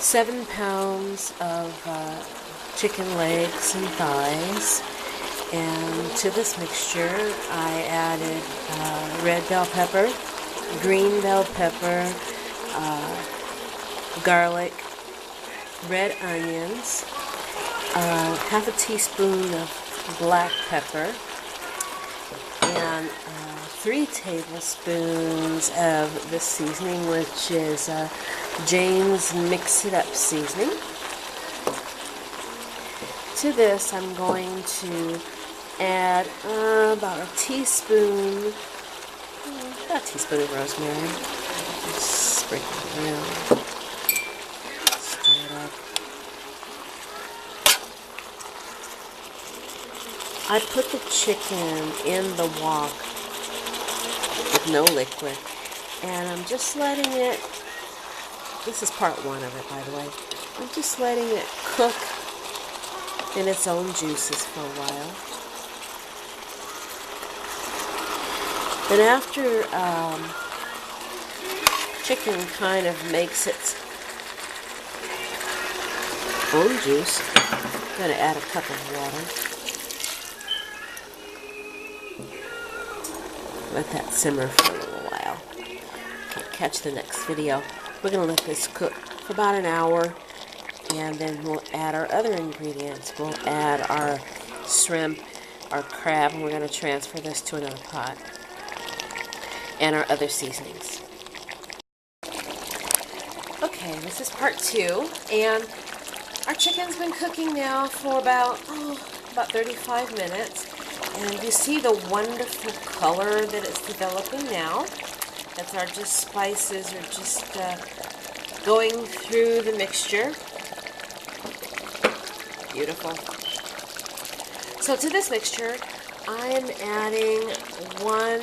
7 pounds of chicken legs and thighs. And to this mixture, I added red bell pepper, green bell pepper, garlic, red onions, half a teaspoon of black pepper, and 3 tablespoons of this seasoning, which is James Mix It Up seasoning. To this, I'm going to add about a teaspoon of rosemary. Just sprinkle it around. Stir it up. I put the chicken in the wok with no liquid, and I'm just letting it, this is part 1 of it, by the way, I'm just letting it cook in its own juices for a while. Then after chicken kind of makes its own juice, I'm going to add a cup of water. Let that simmer for a little while. Okay, catch the next video. We're going to let this cook for about an hour, and then we'll add our other ingredients. We'll add our shrimp, our crab, and we're going to transfer this to another pot, and our other seasonings. Okay, this is part 2, and our chicken's been cooking now for about 35 minutes. And you see the wonderful color that it's developing now. That's our spices are just going through the mixture. Beautiful. So to this mixture, I am adding one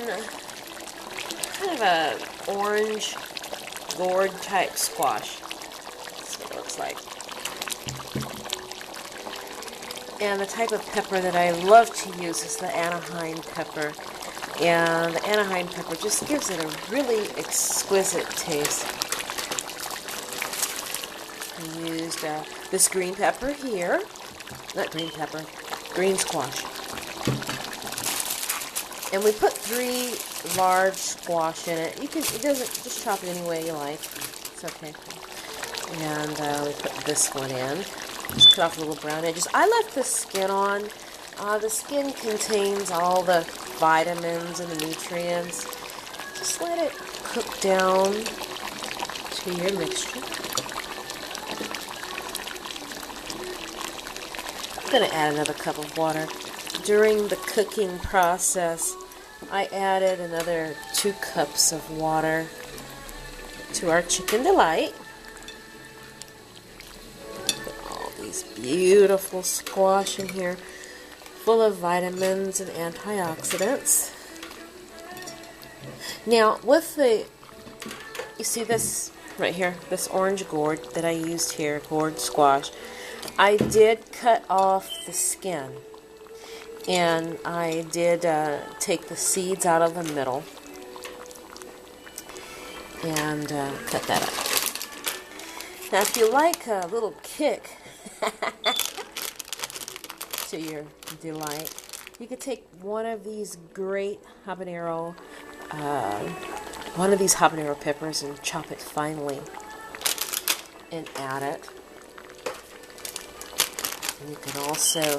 kind of a orange gourd type squash. That's what it looks like. And the type of pepper that I love to use is the Anaheim pepper. And the Anaheim pepper just gives it a really exquisite taste. I used this green pepper here. Not green pepper, green squash. And we put 3 large squash in it. You can, just chop it any way you like. It's okay. And we put this one in. Just cut off the little brown edges. I left the skin on. The skin contains all the vitamins and the nutrients. Just let it cook down to your mixture. I'm going to add another cup of water. During the cooking process, I added another 2 cups of water to our Chicken Delight. Beautiful squash in here, full of vitamins and antioxidants. Now, with you see this right here, this orange gourd that I used here, gourd squash, I did cut off the skin, and I did take the seeds out of the middle and cut that up. Now, if you like a little kick to your delight, you could take one of these great habanero peppers and chop it finely and add it. And you can also,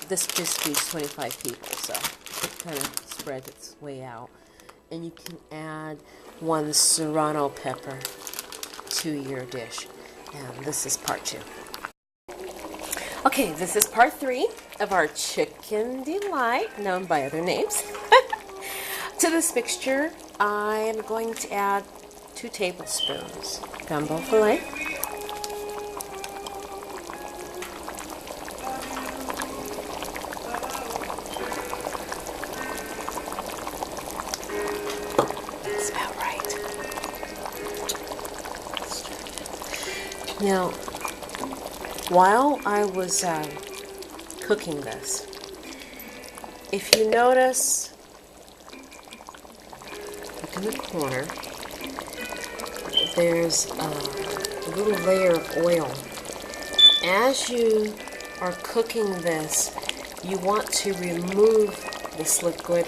this just feeds 25 people, so it kind of spreads its way out. And you can add 1 serrano pepper to your dish. And this is part 2. Okay, this is part 3 of our Chicken Delight, known by other names. To this mixture, I am going to add 2 tablespoons gumbo filet, that's about right. Now, while I was cooking this, if you notice, look in the corner, there's little layer of oil. As you are cooking this, you want to remove this liquid,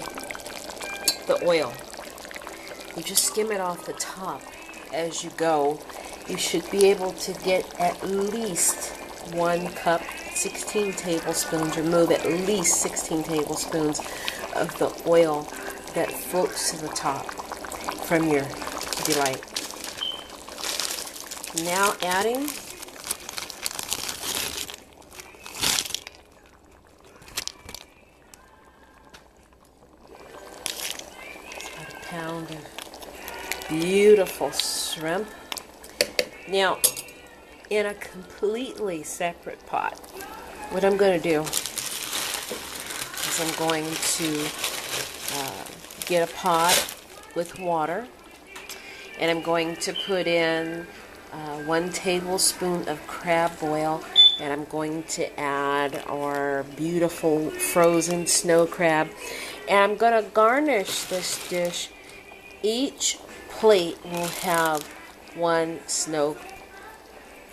the oil. You just skim it off the top as you go. You should be able to get at least 1 cup, 16 tablespoons, remove at least 16 tablespoons of the oil that floats to the top from your delight. Now adding about a pound of beautiful shrimp. Now, in a completely separate pot, what I'm going to do is I'm going to get a pot with water, and I'm going to put in 1 tablespoon of crab oil, and I'm going to add our beautiful frozen snow crab, and I'm going to garnish this dish. Each plate will have 1 snow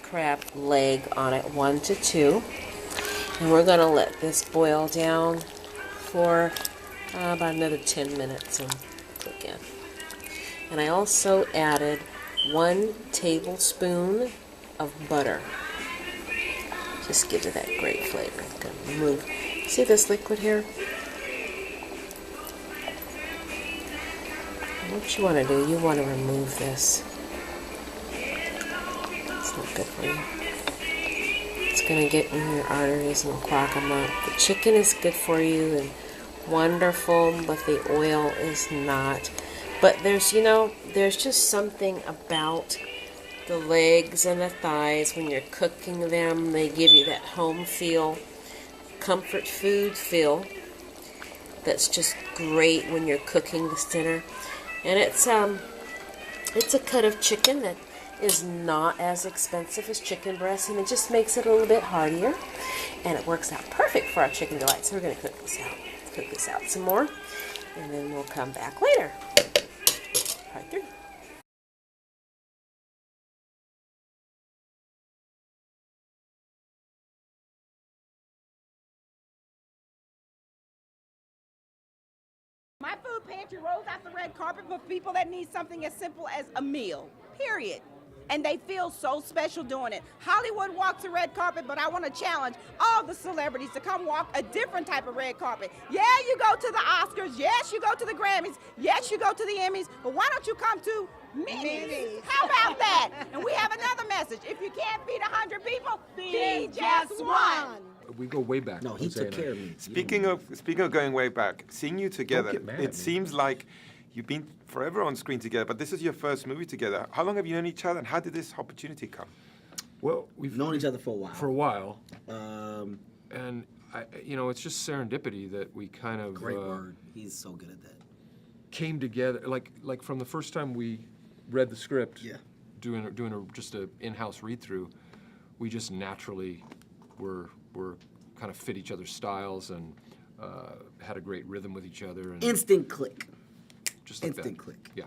crab leg on it, 1 to 2, and we're going to let this boil down for about another 10 minutes and cook in. And I also added 1 tablespoon of butter. Just gives it that great flavor. I'm going to remove. See this liquid here? What you want to do, you want to remove this. It's not good for you. It's going to get in your arteries and clog them up. The chicken is good for you and wonderful, but the oil is not. But there's, there's just something about the legs and the thighs when you're cooking them. They give you that home feel, comfort food feel. That's just great when you're cooking this dinner. And it's a cut of chicken that is not as expensive as chicken breast, and it just makes it a little bit heartier, and it works out perfect for our chicken delight. So we're going to cook this out some more, and then we'll come back later. Part 3. My food pantry rolls out the red carpet for people that need something as simple as a meal, period. And they feel so special doing it. Hollywood walks the red carpet, but I want to challenge all the celebrities to come walk a different type of red carpet. Yeah, you go to the Oscars. Yes, you go to the Grammys. Yes, you go to the Emmys. But why don't you come to Minis? How about that? And we have another message. If you can't feed 100 people, feed just one. We go way back. No, he took care of me. Speaking of going way back, seeing you together, get mad at it me. seems like you've been forever on screen together, but this is your first movie together. How long have you known each other, and how did this opportunity come? Well, we've known each other for a while. For a while, And it's just serendipity that we kind of great word. He's so good at that. came together. Like from the first time we read the script, Yeah. doing just a in-house read-through, we just naturally were kind of fit each other's styles and had a great rhythm with each other. And Instant click. just like Instant that. click. Yeah.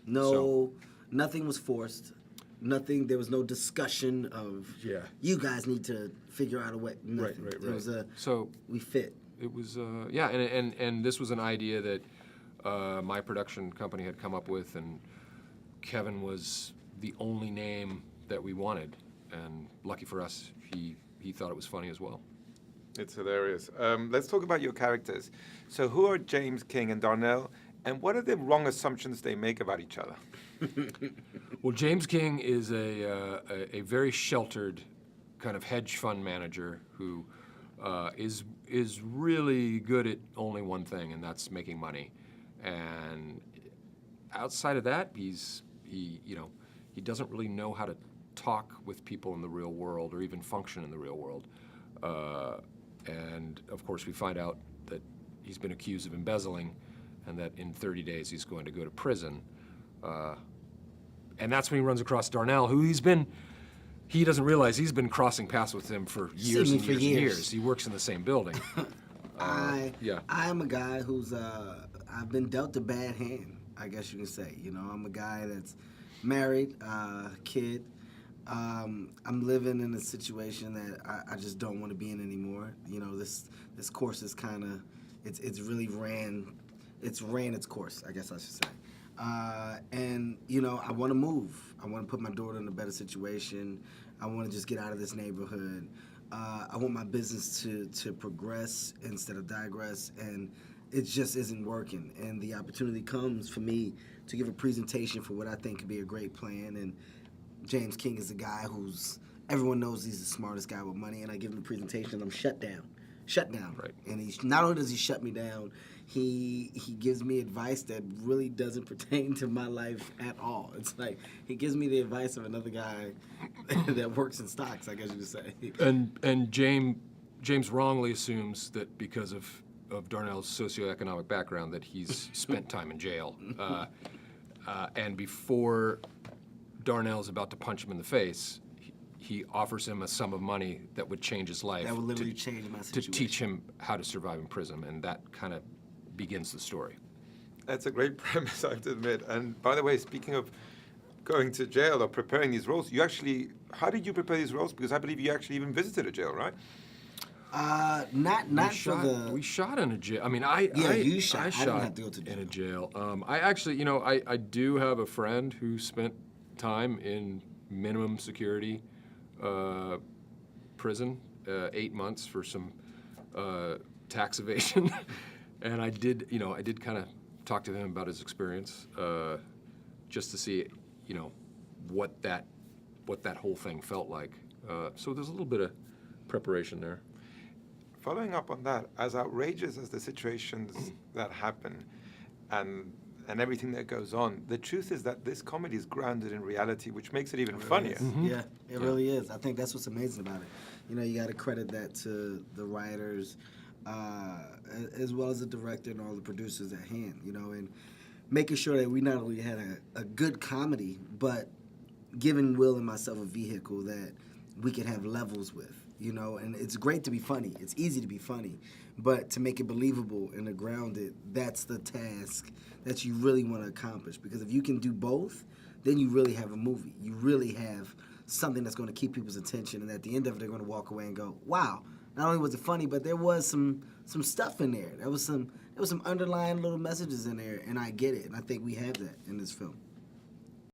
No, nothing was forced. Nothing. There was no discussion of. Yeah. You guys need to figure out a way. Nothing. Right. There was a. So we fit. it was, and this was an idea that my production company had come up with, and Kevin was the only name that we wanted, and lucky for us, he thought it was funny as well. It's hilarious. Let's talk about your characters. So who are James King and Darnell, and what are the wrong assumptions they make about each other? Well, James King is a very sheltered kind of hedge fund manager who is really good at only one thing, and that's making money. And outside of that, he doesn't really know how to talk with people in the real world or even function in the real world. And of course, we find out that he's been accused of embezzling, and that in 30 days he's going to go to prison. And that's when he runs across Darnell, who he doesn't realize he's been crossing paths with him for years Seen and me years for and years. years. He works in the same building. I yeah. am a guy who's I've been dealt a bad hand, I guess you can say. I'm a guy that's married, kid, I'm living in a situation that I just don't want to be in anymore. You know, this course is kind of, it's really ran its course, I guess I should say. And, you know, I want to move. I want to put my daughter in a better situation. I want to just get out of this neighborhood. I want my business to progress instead of digress, and it just isn't working. And the opportunity comes for me to give a presentation for what I think could be a great plan. And James King is a guy who's, everyone knows he's the smartest guy with money, and I give him a presentation and I'm shut down. Right. And he's, not only does he shut me down, he gives me advice that really doesn't pertain to my life at all. It's like he gives me the advice of another guy that works in stocks, I guess you could say. And James wrongly assumes that because of Darnell's socioeconomic background that he's spent time in jail. And before Darnell's about to punch him in the face, he offers him a sum of money that would change his life. That would literally change my to situation. teach him how to survive in prison, and that kind of begins the story. That's a great premise, I have to admit. And by the way, speaking of going to jail or preparing these roles, you actually, how did you prepare these roles? Because I believe you actually even visited a jail, right? We shot in a jail. I mean, you shot. I I shot didn't have to go to in a jail. I actually, you know, I do have a friend who spent time in minimum security prison, 8 months for some tax evasion, and I did kind of talk to him about his experience, just to see, you know, what that whole thing felt like. So there's a little bit of preparation there. Following up on that, as outrageous as the situations that happen and everything that goes on, the truth is that this comedy is grounded in reality, which makes it even funnier. Yeah, it really is. I think that's what's amazing about it. You know, you got to credit that to the writers, as well as the director and all the producers at hand, you know, and making sure that we not only had a good comedy, but giving Will and myself a vehicle that we could have levels with. You know, and it's great to be funny. It's easy to be funny. But to make it believable and to ground it, that's the task that you really want to accomplish. Because if you can do both, then you really have a movie. You really have something that's going to keep people's attention. And at the end of it, they're going to walk away and go, wow, not only was it funny, but there was some stuff in there. There was some underlying little messages in there, and I get it. And I think we have that in this film.